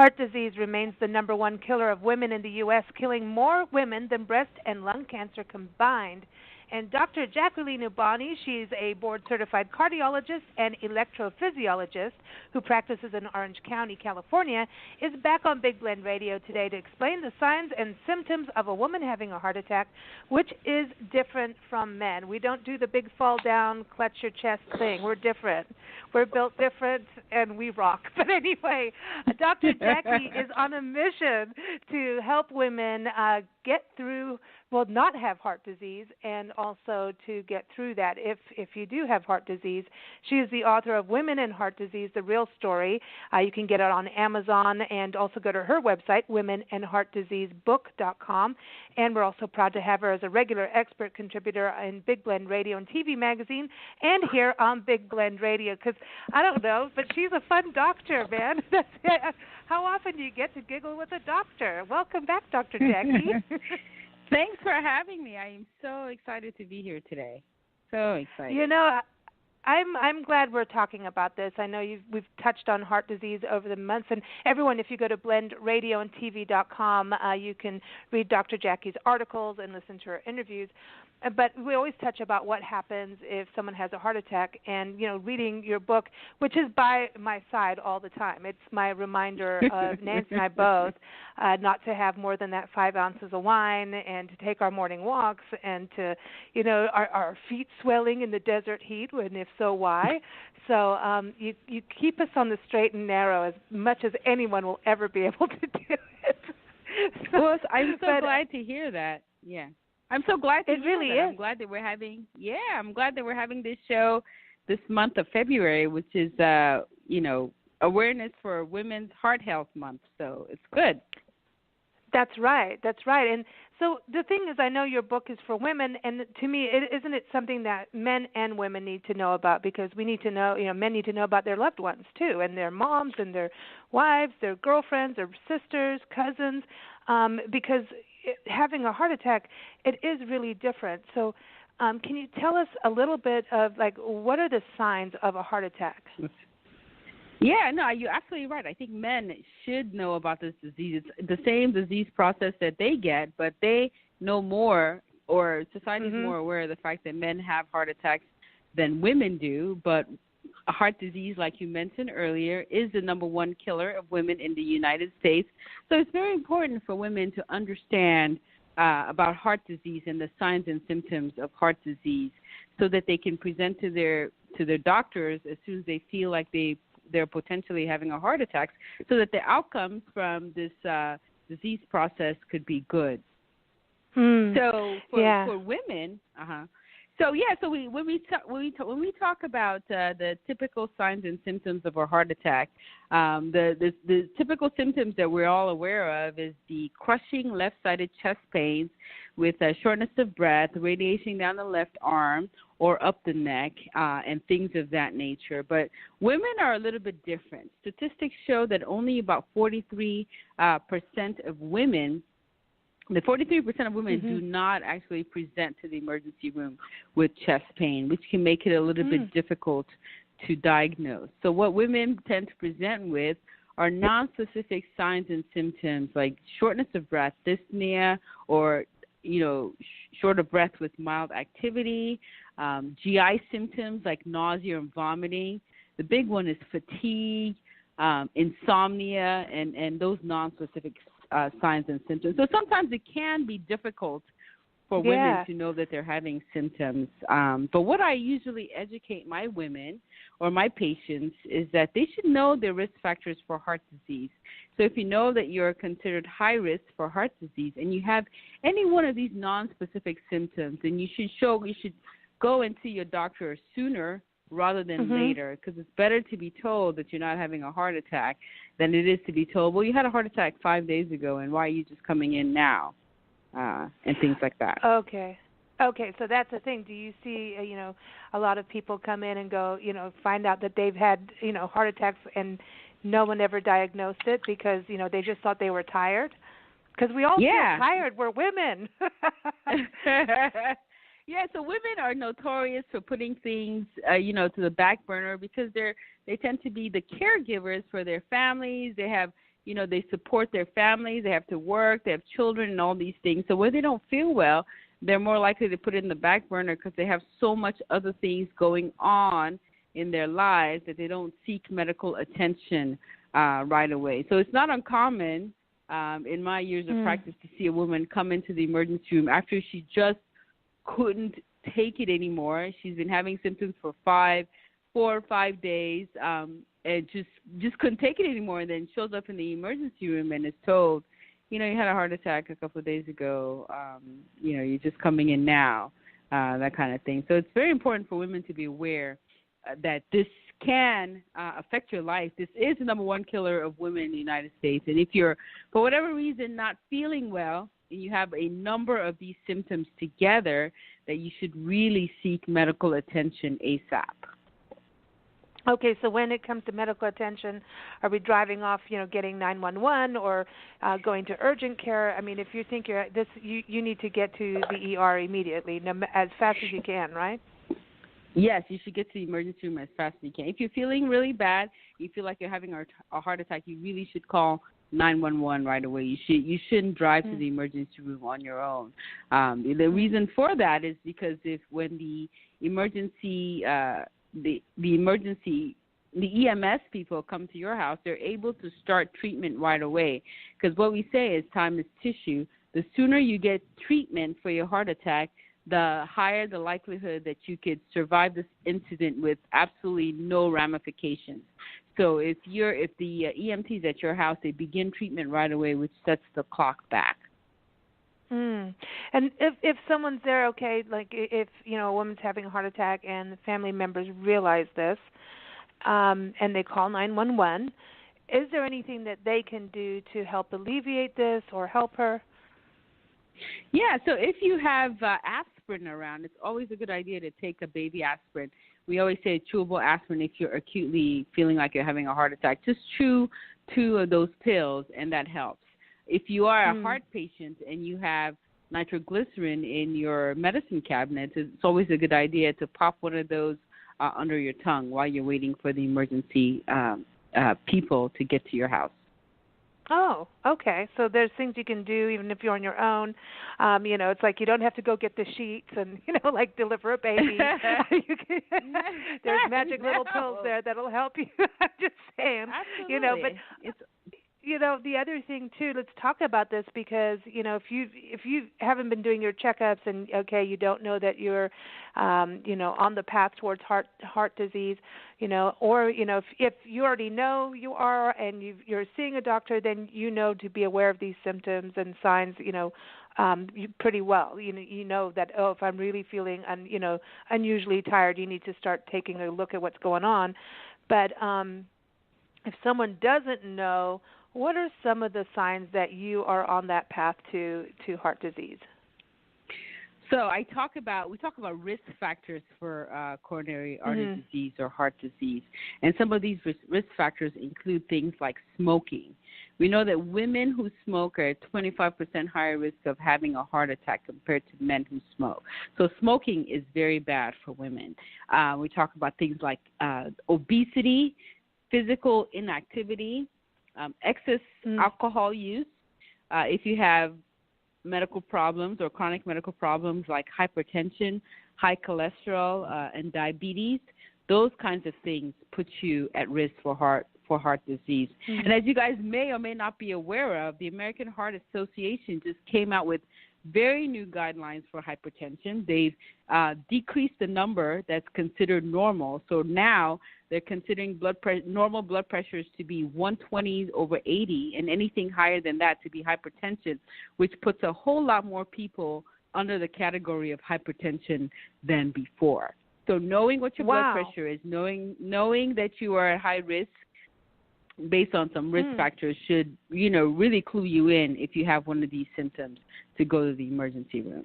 Heart disease remains the number one killer of women in the U.S., killing more women than breast and lung cancer combined. And Dr. Jacqueline Eubany, she's a board-certified cardiologist and electrophysiologist who practices in Orange County, California, is back on Big Blend Radio today to explain the signs and symptoms of a woman having a heart attack, which is different from men. We don't do the big fall down, clutch your chest thing. We're different. We're built different, and we rock. But anyway, Dr. Jackie is on a mission to help women get through, not have heart disease, and also to get through that if you do have heart disease. She is the author of Women and Heart Disease, The Real Story. You can get it on Amazon and also go to her website, womenandheartdiseasebook.com. And we're also proud to have her as a regular expert contributor in Big Blend Radio and TV magazine and here on Big Blend Radio because, I don't know, but she's a fun doctor, man. How often do you get to giggle with a doctor? Welcome back, Dr. Jackie. Thanks for having me. I am so excited to be here today. So excited. You know, I'm glad we're talking about this. I know we've touched on heart disease over the months, and everyone, if you go to blendradioandtv.com, you can read Dr. Jackie's articles and listen to her interviews. But we always touch about what happens if someone has a heart attack, and reading your book, which is by my side all the time. It's my reminder of Nancy and I both not to have more than that 5 ounces of wine, and to take our morning walks, and to, our feet swelling in the desert heat, and if so, why? So you keep us on the straight and narrow as much as anyone will ever be able to do it. Well, I'm so glad to hear that. Yeah. I'm so glad to hear really that. is. I'm glad that we're having this show this month of February, which is awareness for Women's Heart Health Month. So it's good. That's right. And so the thing is, I know your book is for women, and to me, isn't it something that men and women need to know about? Because we need to know, men need to know about their loved ones too, and their moms and their wives, their girlfriends, their sisters, cousins, because having a heart attack, it is really different. So can you tell us a little bit of, what are the signs of a heart attack? Yeah, no, you're absolutely right. I think men should know about this disease. It's the same disease process that they get, but they know more, or society's more aware of the fact that men have heart attacks than women do. But a heart disease, like you mentioned earlier, is the number one killer of women in the United States. So it's very important for women to understand about heart disease and the signs and symptoms of heart disease, so that they can present to their doctors as soon as they feel like they're potentially having a heart attack, so that the outcomes from this disease process could be good. So for women, So when we talk about the typical signs and symptoms of a heart attack, the typical symptoms that we're all aware of is the crushing left-sided chest pains with shortness of breath, radiation down the left arm or up the neck, and things of that nature. But women are a little bit different. Statistics show that only about 43% of women. The 43% of women do not actually present to the emergency room with chest pain, which can make it a little bit difficult to diagnose. So what women tend to present with are nonspecific signs and symptoms like shortness of breath, dyspnea, or short of breath with mild activity, GI symptoms like nausea and vomiting. The big one is fatigue, insomnia, and those nonspecific signs and symptoms. So sometimes it can be difficult for women to know that they're having symptoms. But what I usually educate my women or my patients is that they should know their risk factors for heart disease. So if you know that you're considered high risk for heart disease and you have any one of these nonspecific symptoms, then you should go and see your doctor sooner rather than later, because it's better to be told that you're not having a heart attack than it is to be told, well, you had a heart attack 5 days ago, and why are you just coming in now, and things like that. Okay, so that's the thing. Do you see, a lot of people come in and go, find out that they've had, heart attacks and no one ever diagnosed it because, they just thought they were tired? Because we all feel tired. We're women. Yeah, so women are notorious for putting things, to the back burner because they tend to be the caregivers for their families. They have they support their families, they have to work, they have children and all these things. So when they don't feel well, they're more likely to put it in the back burner because they have so much other things going on in their lives that they don't seek medical attention right away. So it's not uncommon in my years of practice to see a woman come into the emergency room after she just couldn't take it anymore. She's been having symptoms for 4 or 5 days and just couldn't take it anymore, and then shows up in the emergency room and is told, you had a heart attack a couple of days ago, you're just coming in now, that kind of thing. So it's very important for women to be aware that this can affect your life. This is the number one killer of women in the United States. And if you're, for whatever reason, not feeling well, and you have a number of these symptoms together, that you should really seek medical attention ASAP. Okay, so when it comes to medical attention, are we driving off, getting 911 or going to urgent care? I mean, if you think you need to get to the ER immediately, as fast as you can, right? Yes, you should get to the emergency room as fast as you can. If you're feeling really bad, you feel like you're having a heart attack, you really should call 911 right away. You shouldn't drive to the emergency room on your own. The reason for that is because when the emergency the EMS people come to your house, they're able to start treatment right away. Because what we say is time is tissue. The sooner you get treatment for your heart attack, the higher the likelihood that you could survive this incident with absolutely no ramifications. So if the EMTs at your house, they begin treatment right away, which sets the clock back. And if someone's there, okay, like if a woman's having a heart attack and the family members realize this, and they call 911, is there anything that they can do to help alleviate this or help her? Yeah, so if you have aspirin around, it's always a good idea to take a baby aspirin. We always say chewable aspirin if you're acutely feeling like you're having a heart attack. Just chew 2 of those pills, and that helps. If you are a heart patient and you have nitroglycerin in your medicine cabinet, it's always a good idea to pop one of those under your tongue while you're waiting for the emergency people to get to your house. Oh, okay. So there's things you can do even if you're on your own. It's like you don't have to go get the sheets and, like deliver a baby. There's magic little pills there that'll help you. I'm just saying. Absolutely. But it's the other thing too, let's talk about this because, if you haven't been doing your checkups and you don't know that you're on the path towards heart disease, or if you already know you are and you're seeing a doctor, then to be aware of these symptoms and signs, pretty well. You know that if I'm really feeling unusually tired, you need to start taking a look at what's going on. But if someone doesn't know, what are some of the signs that you are on that path to heart disease? So we talk about risk factors for coronary artery disease or heart disease, and some of these risk factors include things like smoking. We know that women who smoke are at 25% higher risk of having a heart attack compared to men who smoke. So smoking is very bad for women. We talk about things like obesity, physical inactivity, excess alcohol use. If you have medical problems or chronic medical problems like hypertension, high cholesterol, and diabetes, those kinds of things put you at risk for heart disease. And as you guys may or may not be aware of, the American Heart Association just came out with very new guidelines for hypertension. They've decreased the number that's considered normal. So now they're considering normal blood pressures to be 120/80, and anything higher than that to be hypertension, which puts a whole lot more people under the category of hypertension than before. So knowing what your blood pressure is, knowing that you are at high risk based on some risk factors should, really clue you in if you have one of these symptoms to go to the emergency room.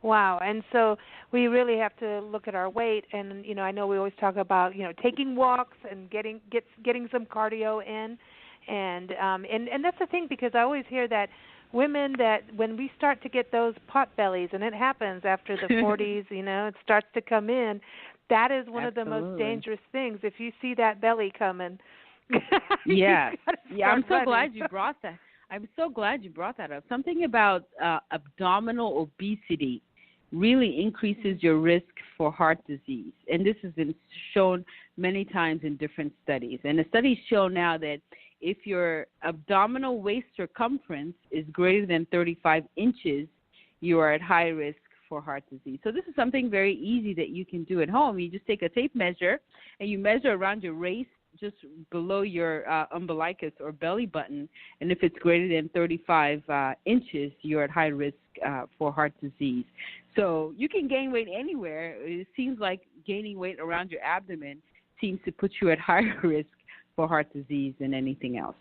Wow. And so we really have to look at our weight. And, I know we always talk about, taking walks and getting some cardio in. And that's the thing, because I always hear that women, that when we start to get those pot bellies, and it happens after the 40s, it starts to come in, that is one of the most dangerous things. If you see that belly coming, Yeah. Yeah, I'm so running. glad you brought that. I'm so glad you brought that up. Something about abdominal obesity really increases your risk for heart disease. And this has been shown many times in different studies. And the studies show now that if your abdominal waist circumference is greater than 35 inches, you are at high risk for heart disease. So this is something very easy that you can do at home. You just take a tape measure and you measure around your waist, just below your umbilicus or belly button, and if it's greater than 35 inches, you're at high risk for heart disease. So you can gain weight anywhere. It seems like gaining weight around your abdomen seems to put you at higher risk for heart disease than anything else.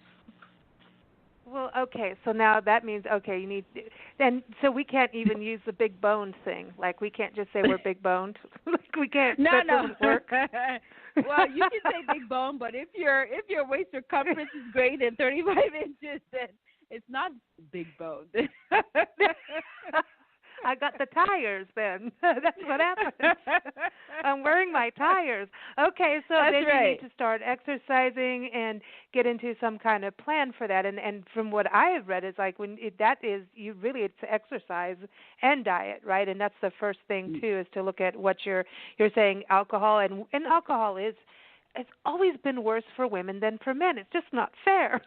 Well, okay, so now that means, you need, then, so we can't even use the big boned thing. Like, we can't just say we're big boned. Like, we can't, that doesn't work. Well, you can say big bone, but if your waist circumference is greater than 35 inches, then it's not big bone. I got the tires then. That's what happens. I'm wearing my tires. Okay, so then you need to start exercising and get into some kind of plan for that. And from what I have read, is like it's exercise and diet, right? And that's the first thing too, is to look at what you're saying, alcohol, and alcohol it's always been worse for women than for men. It's just not fair.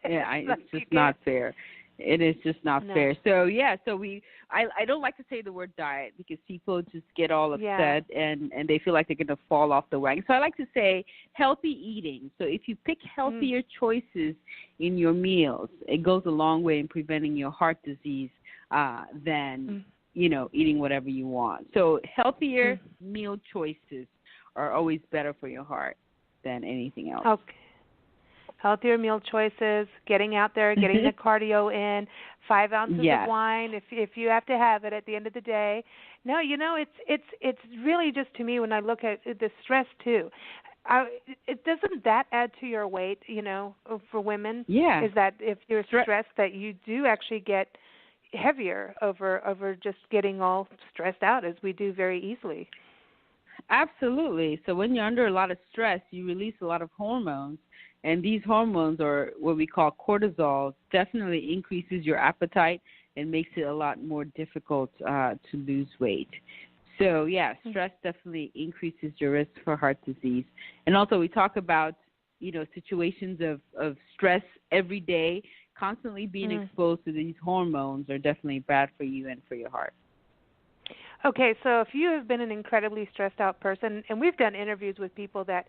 It's just not fair. It is just not fair. So I don't like to say the word diet because people just get all upset and they feel like they're going to fall off the wagon. So I like to say healthy eating. So if you pick healthier choices in your meals, it goes a long way in preventing your heart disease than eating whatever you want. So healthier meal choices are always better for your heart than anything else. Okay. Healthier meal choices, getting out there, getting the cardio in, 5 ounces of wine if you have to have it at the end of the day. No, it's really just, to me, when I look at the stress too, it doesn't that add to your weight, for women? Yeah. Is that if you're stressed that you do actually get heavier over just getting all stressed out, as we do very easily. Absolutely. So when you're under a lot of stress, you release a lot of hormones. And these hormones, or what we call cortisol, definitely increases your appetite and makes it a lot more difficult to lose weight. So, stress definitely increases your risk for heart disease. And also we talk about, situations of stress every day, constantly being exposed to these hormones are definitely bad for you and for your heart. Okay, so if you have been an incredibly stressed out person, and we've done interviews with people that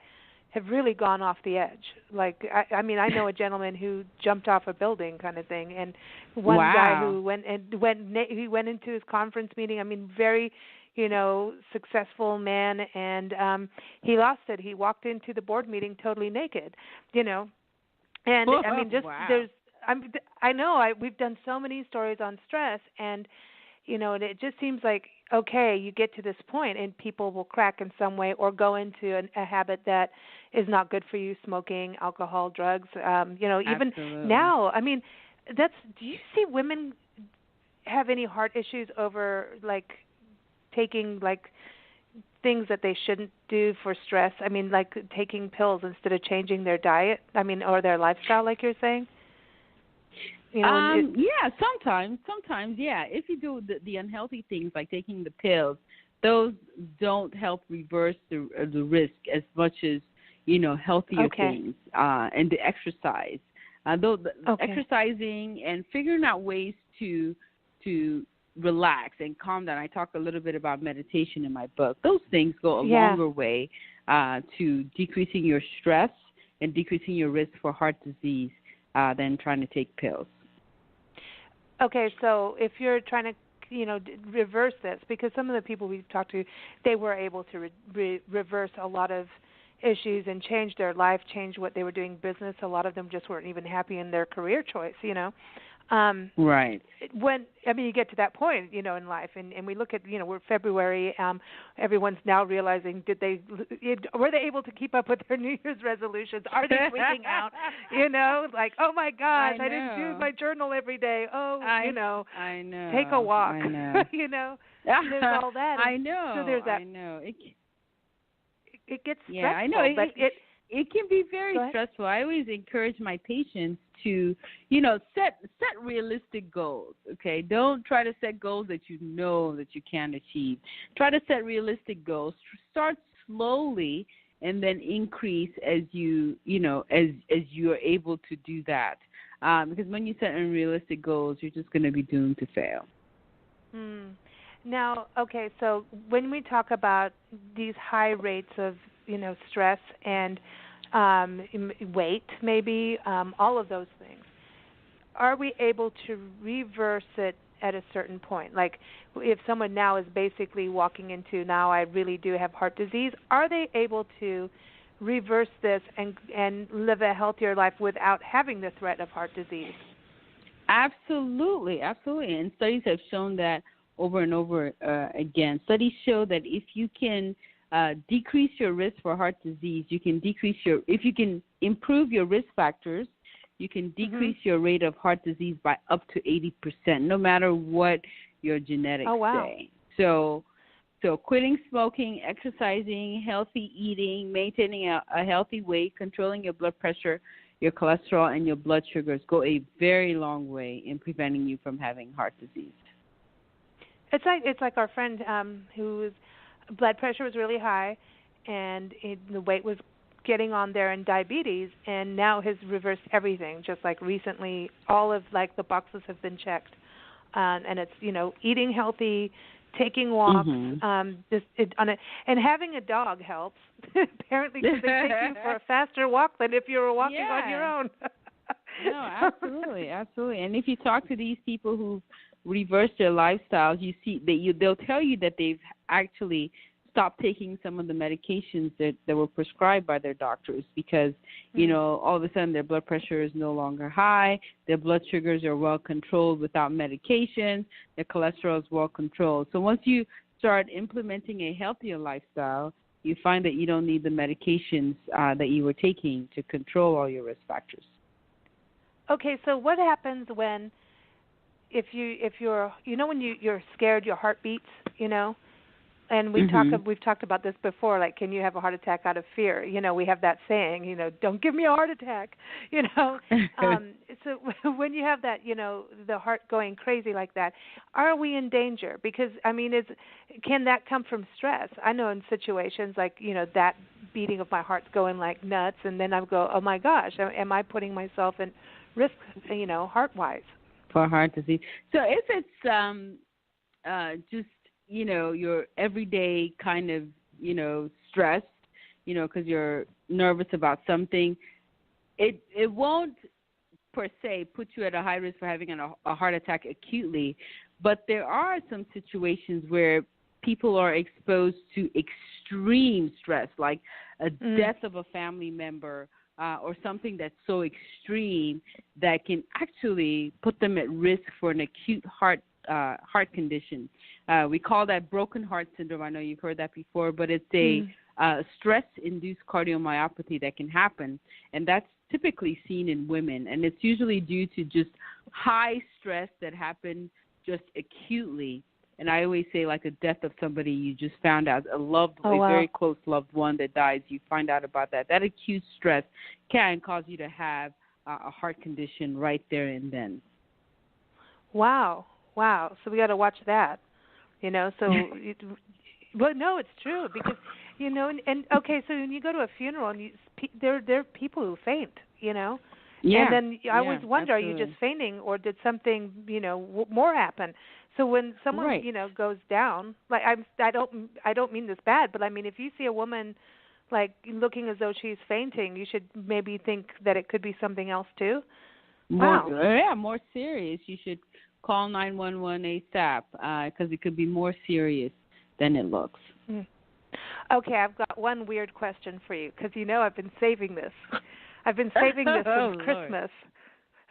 have really gone off the edge. Like, I know a gentleman who jumped off a building kind of thing, and one guy who went into his conference meeting, very, successful man, and he lost it. He walked into the board meeting totally naked, and there's, I know, we've done so many stories on stress, and, and it just seems like, okay, you get to this point and people will crack in some way or go into a habit that is not good for you, smoking, alcohol, drugs, even now. Do you see women have any heart issues over, like, taking, like, things that they shouldn't do for stress? Like taking pills instead of changing their diet, or their lifestyle, like you're saying? Sometimes, if you do the unhealthy things like taking the pills, those don't help reverse the risk as much as, healthier things and the exercise. Exercising and figuring out ways to relax and calm down. I talk a little bit about meditation in my book. Those things go a longer way to decreasing your stress and decreasing your risk for heart disease than trying to take pills. Okay, so if you're trying to, reverse this, because some of the people we've talked to, they were able to reverse a lot of issues and change their life, change what they were doing business. A lot of them just weren't even happy in their career choice, Right. When you get to that point, in life, and we look at, we're February. Everyone's now realizing, were they able to keep up with their New Year's resolutions? Are they freaking out? Like, oh my gosh, I didn't do my journal every day. I know. Take a walk. I know. There's all that. I know. So there's that. I know. It gets stressful. I know. But it can be very stressful. I always encourage my patients to, set realistic goals. Okay, don't try to set goals that you know that you can achieve. Try to set realistic goals. Start slowly and then increase as you are able to do that. Because when you set unrealistic goals, you're just going to be doomed to fail. Now, okay, so when we talk about these high rates of, stress and weight, maybe, all of those things, are we able to reverse it at a certain point? Like if someone now is basically walking into, now I really do have heart disease, are they able to reverse this and live a healthier life without having the threat of heart disease? Absolutely. And studies have shown that over and over again. Studies show that if you can decrease your risk for heart disease, if you can improve your risk factors, you can decrease your rate of heart disease by up to 80%, no matter what your genetics say. So quitting smoking, exercising, healthy eating, maintaining a healthy weight, controlling your blood pressure, your cholesterol, and your blood sugars go a very long way in preventing you from having heart disease. It's like our friend whose blood pressure was really high, and the weight was getting on there, and diabetes, and now has reversed everything. Just like recently, all of like the boxes have been checked, and it's eating healthy, taking walks, and having a dog helps apparently, because they take you for a faster walk than if you were walking on your own. No, absolutely. And if you talk to these people who've reversed their lifestyles, you see that they'll tell you that they've actually stopped taking some of the medications that were prescribed by their doctors because, all of a sudden their blood pressure is no longer high, their blood sugars are well controlled without medication, their cholesterol is well controlled. So once you start implementing a healthier lifestyle, you find that you don't need the medications that you were taking to control all your risk factors. Okay, so what happens when if you're when you're scared, your heart beats, and we've talked about this before, like, can you have a heart attack out of fear? We have that saying, don't give me a heart attack, so when you have that, the heart going crazy like that, are we in danger? Because, can that come from stress? I know in situations like, that beating of my heart's going like nuts, and then I go, oh my gosh, am I putting myself in risk, heart-wise? For heart disease. So if it's just, your everyday kind of, stress, because you're nervous about something, it won't per se put you at a high risk for having a heart attack acutely. But there are some situations where people are exposed to extreme stress, like a death of a family member, or something that's so extreme that can actually put them at risk for an acute heart condition. We call that broken heart syndrome. I know you've heard that before, but it's a stress-induced cardiomyopathy that can happen, and that's typically seen in women, and it's usually due to just high stress that happened just acutely. And I always say, like a death of somebody you just found out, a very close loved one that dies, you find out about that. That acute stress can cause you to have a heart condition right there and then. Wow. So we got to watch that, so, well, no, it's true because, and okay, so when you go to a funeral and there are people who faint, Yeah, and then I always wonder, absolutely. Are you just fainting or did something, more happen? So when someone, goes down, like I don't mean this bad, but if you see a woman like looking as though she's fainting, you should maybe think that it could be something else too. More serious. You should call 911 ASAP because it could be more serious than it looks. Okay, I've got one weird question for you because I've been saving this. I've been saving this since Christmas.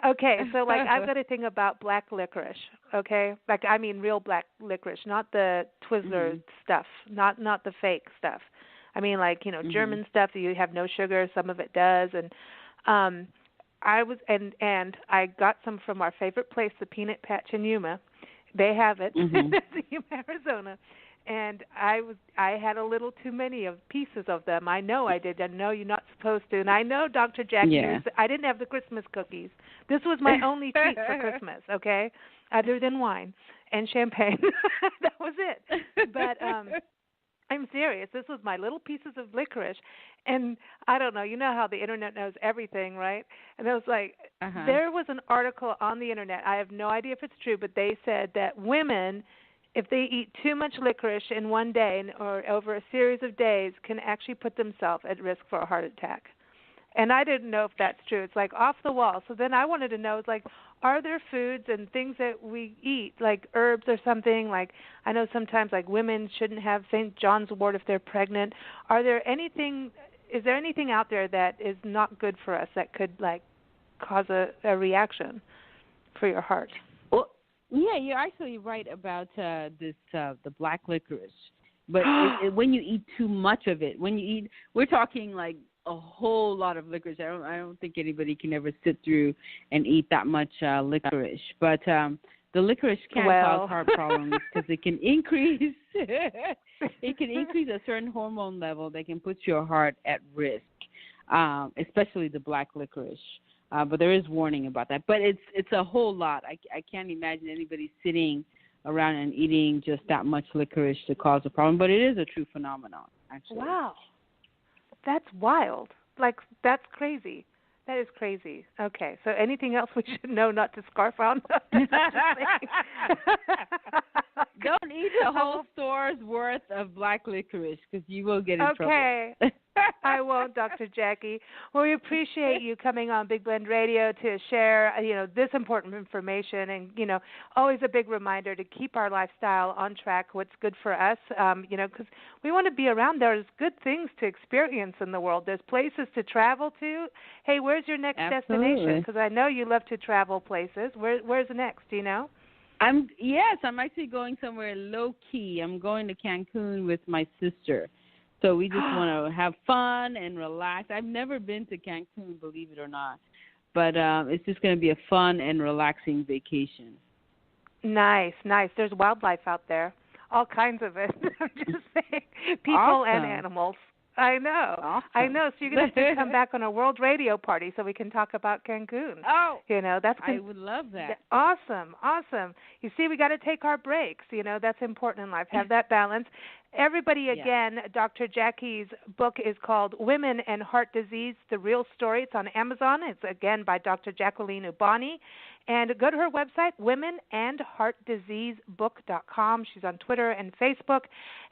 Okay, so like I've got a thing about black licorice, okay? Like real black licorice, not the Twizzler stuff, not the fake stuff. German stuff that you have no sugar, some of it does, and I got some from our favorite place, the Peanut Patch in Yuma. They have it in Yuma, Arizona. and I had a little too many of pieces of them. I know I did. I know you're not supposed to. And I know Dr. Jackie, I didn't have the Christmas cookies. This was my only treat for Christmas, okay, other than wine and champagne. That was it. But I'm serious. This was my little pieces of licorice. And I don't know, you know how the Internet knows everything, right? And it was like, there was an article on the Internet. I have no idea if it's true, but they said that women, if they eat too much licorice in one day or over a series of days, can actually put themselves at risk for a heart attack. And I didn't know if that's true. It's like off the wall. So then I wanted to know, it's like, are there foods and things that we eat, like herbs or something? Like, I know sometimes like women shouldn't have St. John's wort if they're pregnant. Is there anything out there that is not good for us that could like cause a reaction for your heart? Well, yeah, you're actually right about the black licorice. But when you eat too much of it, we're talking like a whole lot of licorice. I don't think anybody can ever sit through and eat that much licorice. But the licorice can cause heart problems because it can increase a certain hormone level that can put your heart at risk, especially the black licorice. But there is warning about that. But it's a whole lot. I can't imagine anybody sitting around and eating just that much licorice to cause a problem. But it is a true phenomenon, actually. Wow. That's wild. Like, that's crazy. That is crazy. Okay, so anything else we should know not to scarf on? Don't eat the whole store's worth of black licorice because you will get in trouble. Okay. I won't, Dr. Jackie. Well, we appreciate you coming on Big Blend Radio to share, this important information, and always a big reminder to keep our lifestyle on track. What's good for us, because we want to be around. There's good things to experience in the world. There's places to travel to. Hey, where's your next destination? Because I know you love to travel places. Where's the next? Do you know? I'm actually going somewhere low key. I'm going to Cancun with my sister. So we just want to have fun and relax. I've never been to Cancun, believe it or not. But it's just going to be a fun and relaxing vacation. Nice. There's wildlife out there, all kinds of it. I'm just saying, people and animals. I know. Awesome. I know. So you're going to have to come back on a world radio party so we can talk about Cancun. Oh, I would love that. Awesome. You see, we got to take our breaks. That's important in life. Have that balance. Everybody, again, Dr. Jackie's book is called Women and Heart Disease, The Real Story. It's on Amazon. It's, again, by Dr. Jacqueline Eubany. And go to her website, womenandheartdiseasebook.com. She's on Twitter and Facebook.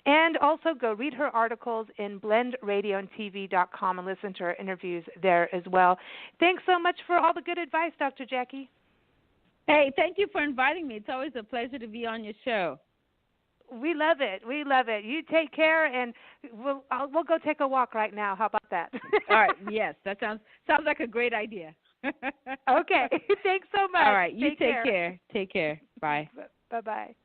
And also go read her articles in blendradioandtv.com and listen to her interviews there as well. Thanks so much for all the good advice, Dr. Jackie. Hey, thank you for inviting me. It's always a pleasure to be on your show. We love it. You take care, and we'll go take a walk right now. How about that? All right. Yes, that sounds like a great idea. Okay. Thanks so much. All right. You take care. Take care. Bye. Bye-bye.